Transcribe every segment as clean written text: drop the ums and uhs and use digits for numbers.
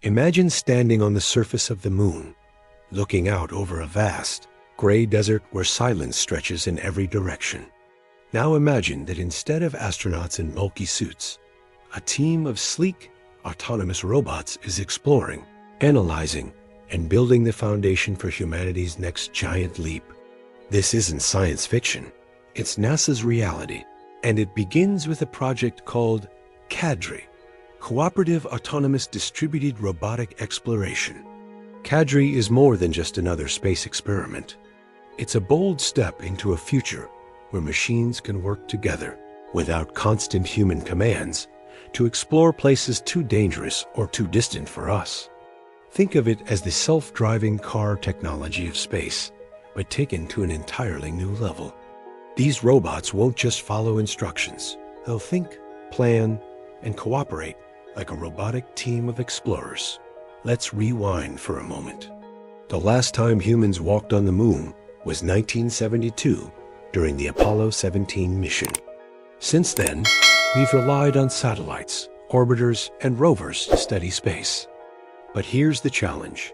Imagine standing on the surface of the moon, looking out over a vast, gray desert where silence stretches in every direction. Now imagine that instead of astronauts in bulky suits, a team of sleek, autonomous robots is exploring, analyzing, and building the foundation for humanity's next giant leap. This isn't science fiction. It's NASA's reality, and it begins with a project called CADRE, Cooperative Autonomous Distributed Robotic Exploration. CADRE is more than just another space experiment. It's a bold step into a future where machines can work together without constant human commands to explore places too dangerous or too distant for us. Think of it as the self-driving car technology of space, but taken to an entirely new level. These robots won't just follow instructions. They'll think, plan, and cooperate like a robotic team of explorers. Let's rewind for a moment. The last time humans walked on the moon was 1972 during the Apollo 17 mission. Since then, we've relied on satellites, orbiters, and rovers to study space. But here's the challenge.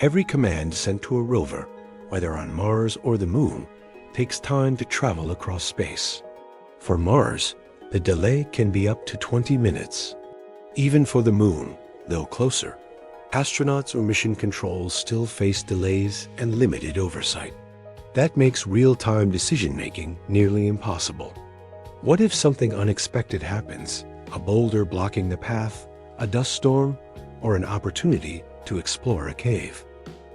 Every command sent to a rover, whether on Mars or the moon, takes time to travel across space. For Mars, the delay can be up to 20 minutes. Even for the moon, though closer, astronauts or mission controls still face delays and limited oversight. That makes real-time decision-making nearly impossible. What if something unexpected happens? A boulder blocking the path, a dust storm, or an opportunity to explore a cave?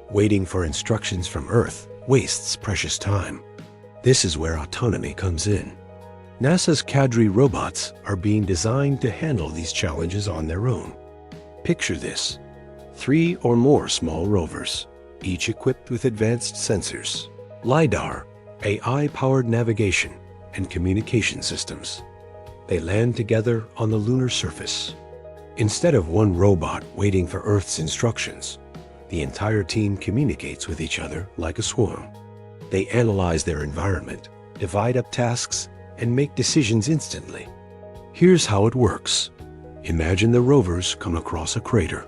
Waiting for instructions from Earth wastes precious time. This is where autonomy comes in. NASA's CADRE robots are being designed to handle these challenges on their own. Picture this: 3 or more small rovers, each equipped with advanced sensors, LiDAR, AI-powered navigation, and communication systems. They land together on the lunar surface. Instead of one robot waiting for Earth's instructions, the entire team communicates with each other like a swarm. They analyze their environment, divide up tasks, and make decisions instantly. Here's how it works. Imagine the rovers come across a crater.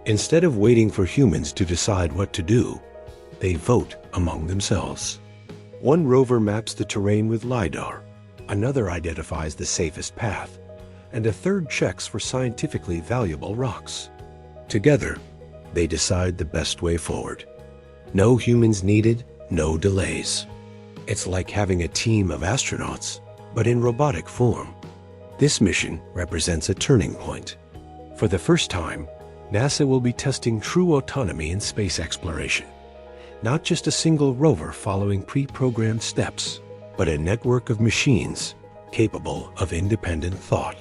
Instead of waiting for humans to decide what to do, they vote among themselves. One rover maps the terrain with LiDAR, another identifies the safest path, and a third checks for scientifically valuable rocks. Together, they decide the best way forward. No humans needed, no delays. It's like having a team of astronauts, but in robotic form. This mission represents a turning point. For the first time, NASA will be testing true autonomy in space exploration. Not just a single rover following pre-programmed steps, but a network of machines capable of independent thought.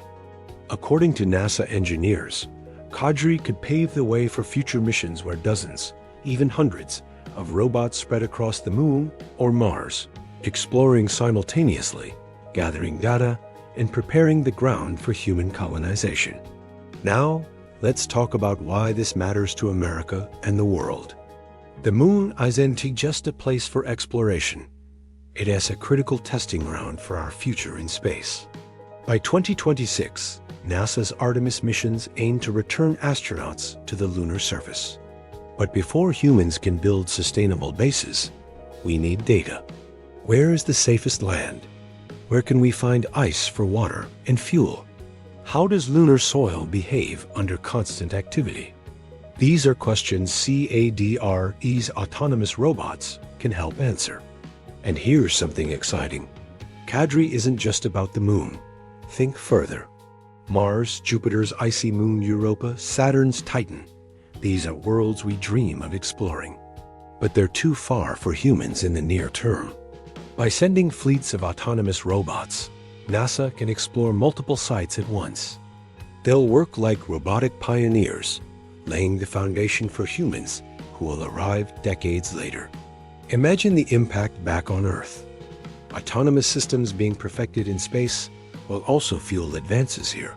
According to NASA engineers, CADRE could pave the way for future missions where dozens, even hundreds, of robots spread across the moon or Mars, exploring simultaneously, gathering data, and preparing the ground for human colonization. Now, let's talk about why this matters to America and the world. The moon isn't just a place for exploration. It is a critical testing ground for our future in space. By 2026, NASA's Artemis missions aim to return astronauts to the lunar surface. But before humans can build sustainable bases, we need data. Where is the safest land? Where can we find ice for water and fuel? How does lunar soil behave under constant activity? These are questions CADRE's autonomous robots can help answer. And here's something exciting. CADRE isn't just about the moon. Think further. Mars, Jupiter's icy moon Europa, Saturn's Titan. These are worlds we dream of exploring. But they're too far for humans in the near term. By sending fleets of autonomous robots, NASA can explore multiple sites at once. They'll work like robotic pioneers, laying the foundation for humans who will arrive decades later. Imagine the impact back on Earth. Autonomous systems being perfected in space will also fuel advances here.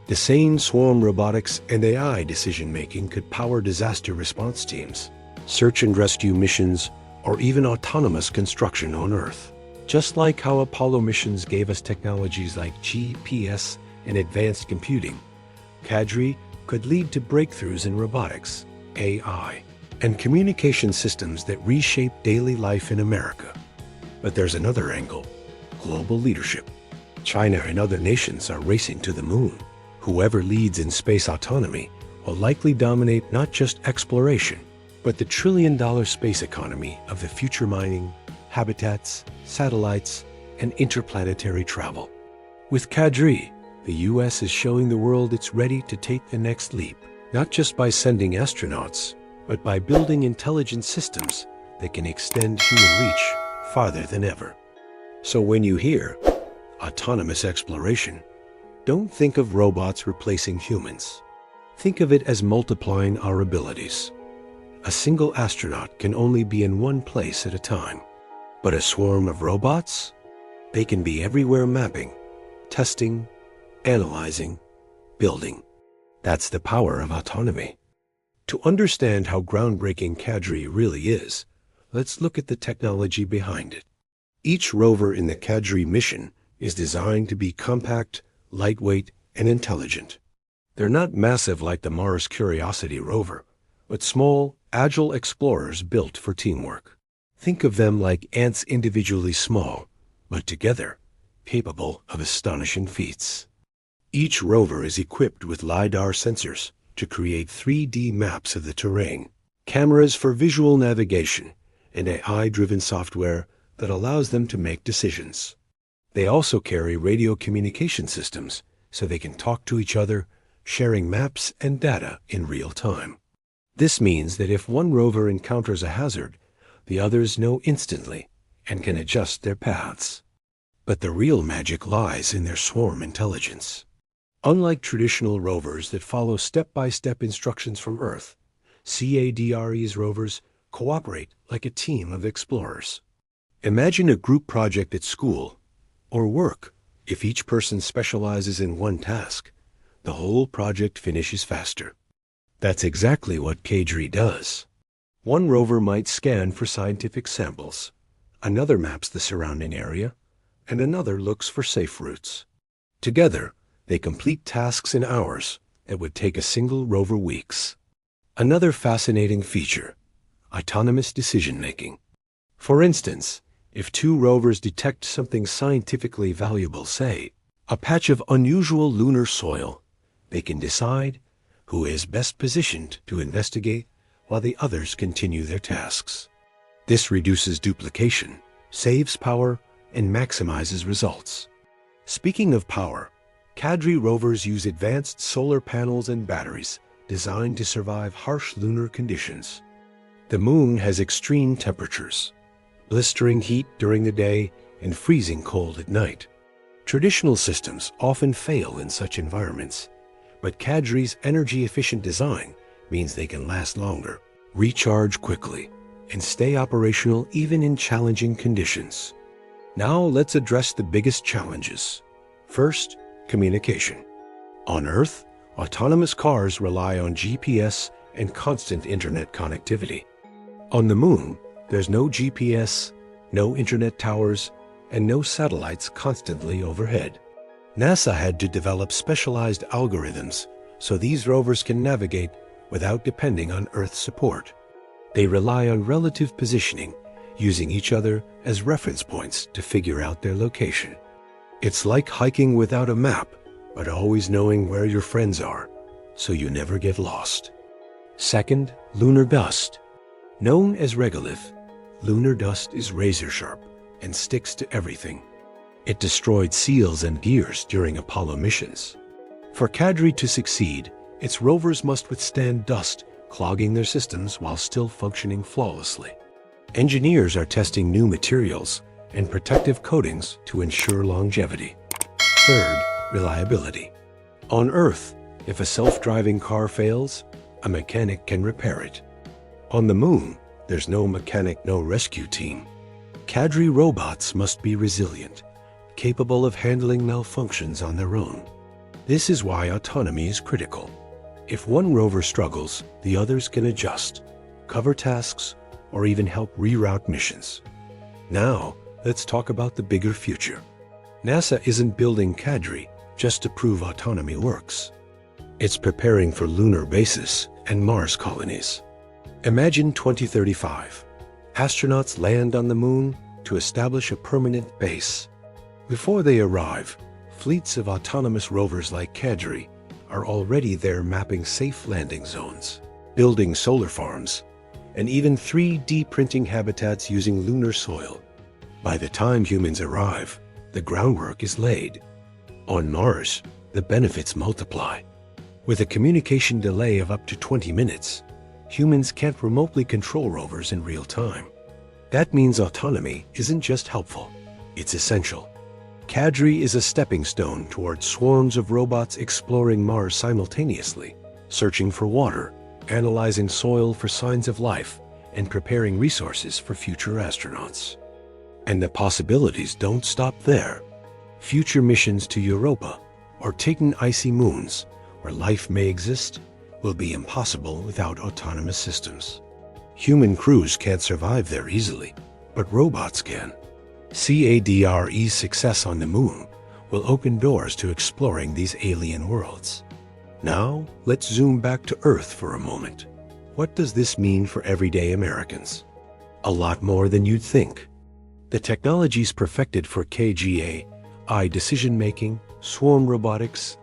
The same swarm robotics and AI decision-making could power disaster response teams, search and rescue missions, or even autonomous construction on Earth. Just like how Apollo missions gave us technologies like GPS and advanced computing, CADRE could lead to breakthroughs in robotics, AI, and communication systems that reshape daily life in America. But there's another angle: global leadership. China and other nations are racing to the moon. Whoever leads in space autonomy will likely dominate not just exploration, but the trillion-dollar space economy of the future: mining, habitats, satellites, and interplanetary travel. With CADRE, the U.S. is showing the world it's ready to take the next leap, not just by sending astronauts, but by building intelligent systems that can extend human reach farther than ever. So when you hear autonomous exploration, don't think of robots replacing humans. Think of it as multiplying our abilities. A single astronaut can only be in one place at a time, but a swarm of robots? They can be everywhere, mapping, testing, analyzing, building. That's the power of autonomy. To understand how groundbreaking CADRE really is, let's look at the technology behind it. Each rover in the CADRE mission is designed to be compact, lightweight, and intelligent. They're not massive like the Mars Curiosity rover, but small, agile explorers built for teamwork. Think of them like ants, individually small, but together capable of astonishing feats. Each rover is equipped with LiDAR sensors to create 3D maps of the terrain, cameras for visual navigation, and AI-driven software that allows them to make decisions. They also carry radio communication systems so they can talk to each other, sharing maps and data in real time. This means that if one rover encounters a hazard, the others know instantly and can adjust their paths. But the real magic lies in their swarm intelligence. Unlike traditional rovers that follow step-by-step instructions from Earth, CADRE's rovers cooperate like a team of explorers. Imagine a group project at school or work. If each person specializes in one task, the whole project finishes faster. That's exactly what CADRE does. One rover might scan for scientific samples, another maps the surrounding area, and another looks for safe routes. Together, they complete tasks in hours that would take a single rover weeks. Another fascinating feature: autonomous decision-making. For instance, if two rovers detect something scientifically valuable, say, a patch of unusual lunar soil, they can decide who is best positioned to investigate while the others continue their tasks. This reduces duplication, saves power, and maximizes results. Speaking of power, CADRE rovers use advanced solar panels and batteries designed to survive harsh lunar conditions. The moon has extreme temperatures, blistering heat during the day and freezing cold at night. Traditional systems often fail in such environments, but CADRE's energy-efficient design means they can last longer, recharge quickly, and stay operational even in challenging conditions. Now let's address the biggest challenges. First, communication. On Earth, autonomous cars rely on GPS and constant internet connectivity. On the moon, there's no GPS, no internet towers, and no satellites constantly overhead. NASA had to develop specialized algorithms so these rovers can navigate without depending on Earth support. They rely on relative positioning, using each other as reference points to figure out their location. It's like hiking without a map, but always knowing where your friends are, so you never get lost. Second, lunar dust. Known as regolith, lunar dust is razor-sharp and sticks to everything. It destroyed seals and gears during Apollo missions. For CADRE to succeed, its rovers must withstand dust, clogging their systems while still functioning flawlessly. Engineers are testing new materials and protective coatings to ensure longevity. Third, reliability. On Earth, if a self-driving car fails, a mechanic can repair it. On the moon, there's no mechanic, no rescue team. CADRE robots must be resilient, capable of handling malfunctions on their own. This is why autonomy is critical. If one rover struggles, the others can adjust, cover tasks, or even help reroute missions. Now, let's talk about the bigger future. NASA isn't building CADRE just to prove autonomy works. It's preparing for lunar bases and Mars colonies. Imagine 2035. Astronauts land on the moon to establish a permanent base. Before they arrive, fleets of autonomous rovers like CADRE are already there mapping safe landing zones, building solar farms, and even 3D printing habitats using lunar soil. By the time humans arrive, the groundwork is laid. On Mars, the benefits multiply. With a communication delay of up to 20 minutes, humans can't remotely control rovers in real time. That means autonomy isn't just helpful, it's essential. CADRE is a stepping stone toward swarms of robots exploring Mars simultaneously, searching for water, analyzing soil for signs of life, and preparing resources for future astronauts. And the possibilities don't stop there. Future missions to Europa or Titan icy moons, where life may exist, will be impossible without autonomous systems. Human crews can't survive there easily, but robots can. CADRE's success on the moon will open doors to exploring these alien worlds. Now, let's zoom back to Earth for a moment. What does this mean for everyday Americans? A lot more than you'd think. The technologies perfected for KGA, decision-making, swarm robotics,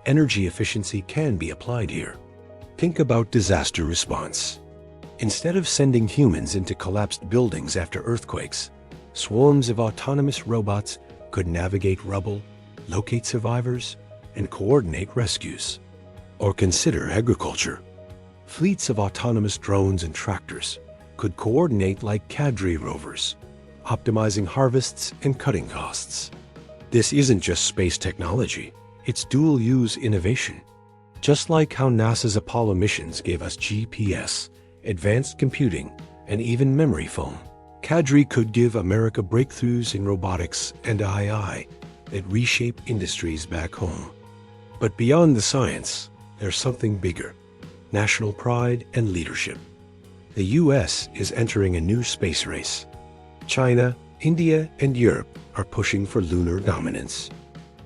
energy efficiency can be applied here. Think about disaster response. Instead of sending humans into collapsed buildings after earthquakes, swarms of autonomous robots could navigate rubble, locate survivors, and coordinate rescues. Or consider agriculture. Fleets of autonomous drones and tractors could coordinate like CADRE rovers, optimizing harvests and cutting costs. This isn't just space technology, it's dual-use innovation. Just like how NASA's Apollo missions gave us GPS, advanced computing, and even memory foam, CADRE could give America breakthroughs in robotics and AI that reshape industries back home. But beyond the science, there's something bigger: national pride and leadership. The US is entering a new space race. China, India, and Europe are pushing for lunar dominance.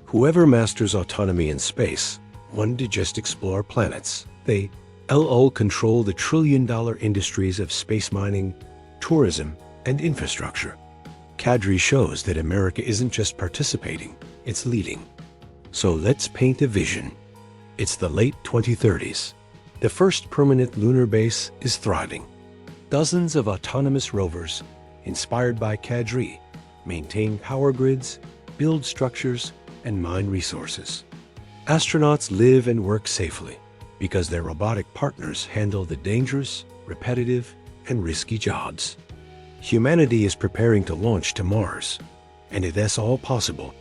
Whoever masters autonomy in space won't just explore planets. They'll control the trillion-dollar industries of space mining, tourism, and infrastructure. CADRE shows that America isn't just participating, it's leading. So let's paint a vision. It's the late 2030s. The first permanent lunar base is thriving. Dozens of autonomous rovers, inspired by CADRE, maintain power grids, build structures, and mine resources. Astronauts live and work safely because their robotic partners handle the dangerous, repetitive, and risky jobs. Humanity is preparing to launch to Mars, and it is all possible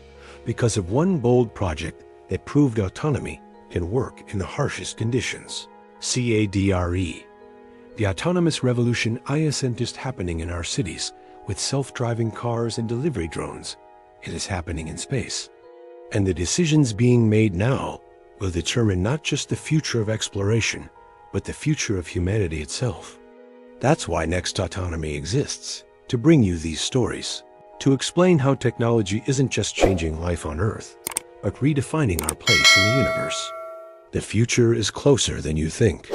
because of one bold project that proved autonomy can work in the harshest conditions. CADRE. The autonomous revolution isn't just happening in our cities with self-driving cars and delivery drones. It is happening in space. And the decisions being made now will determine not just the future of exploration, but the future of humanity itself. That's why NextAutonomy exists, to bring you these stories, to explain how technology isn't just changing life on Earth, but redefining our place in the universe. The future is closer than you think.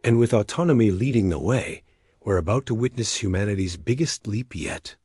And with autonomy leading the way, we're about to witness humanity's biggest leap yet.